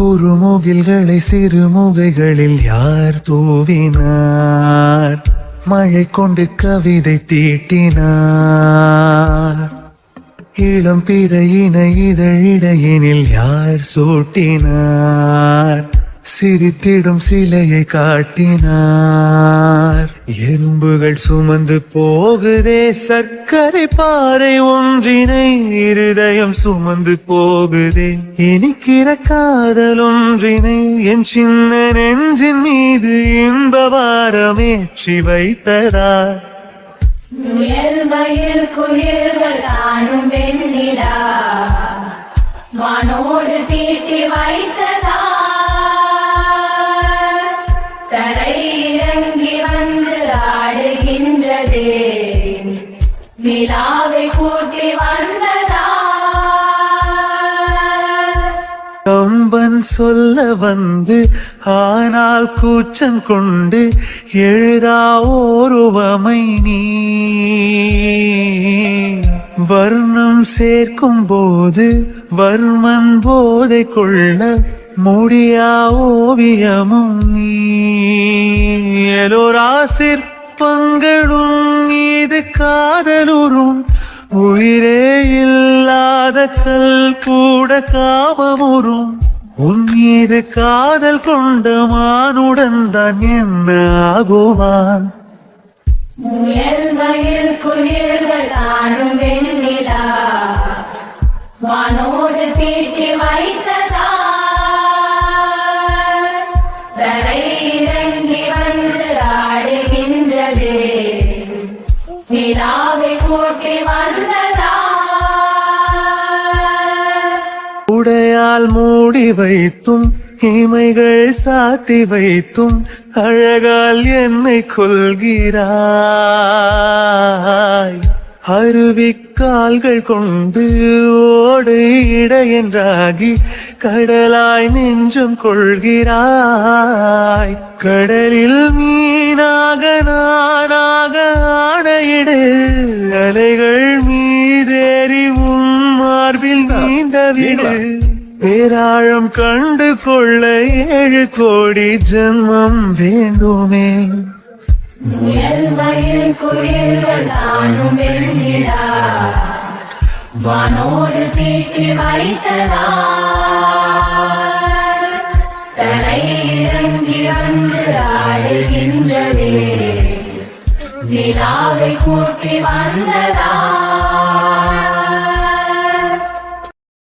குறுமுகில்களை சிறுமுகைகளில் யார் தூவினார்? மழை கொண்டு கவிதை தீட்டினார். இளம் பிறையின இதழிடையினில் யார் சூட்டினார்? சிரித்திடும் சிலையை காட்டினார். எறும்புகள் சுமந்து போகுதே சர்க்கரை பாறை ஒன்றினை, இருதயம் சுமந்து போகுதே இனிக்கிற காதல் ஒன்றினை. என் சின்ன நெஞ்சின் மீது இன்ப வாரமேற்றி வைத்ததார். முயல்மயில் குயில்கள் தானும் வெண்ணிலா வானோடு தீட்டி வைத்ததா. தரை இறங்கி வந்து ஆடுகின்றது, நிலாவை கூட்டி வந்ததா. கம்பன் சொல்ல வந்து ஆனால் கூச்சம் கொண்டு எழுதா ஓருவமை நீ. வர்ணம் சேர்க்கும் போது வர்மன் போதை கொள்ள முடியா ஓவியமும் நீ. எலோரா சிற்பங்களும் மீது காதலுறும், உயிரே இல்லாத கல் கூட காமமுறும். உன் மீது காதல் கொண்ட மானுடன் தான் என்ன ஆகுவான்? முயல்மயில் குயில்கள் தானும் வெண்ணிலா வானோடு தீட்டி வைத்ததா. தரை இறங்கி வந்து ஆடுகின்றது, நிலாவை கூட்டி வந்ததா. உடையால் மூடி வைத்தும் இமைகள் சாத்தி வைத்தும் அழகால் என்னை கொள்கிறாய். அருவிக்கால்கள் கொண்டு ஓடு இடையென்றாகி கடலாய் நெஞ்சம் கொள்கிறாய். கடலில் மீனாக நானாக ஆணையிடு, அலைகள் மீதேறி உன் மார்பில் நீண்ட விடு. பேராழம் கண்டு கொள்ள 7 கோடி ஜென்மம் வேண்டுமே. முயல்மயில் குயில்கள் தானும் வெண்ணிலா வானோடு தீட்டி வைத்ததா. தரை இறங்கி வந்து ஆடுகின்றது, நிலாவை கூட்டி வந்ததா.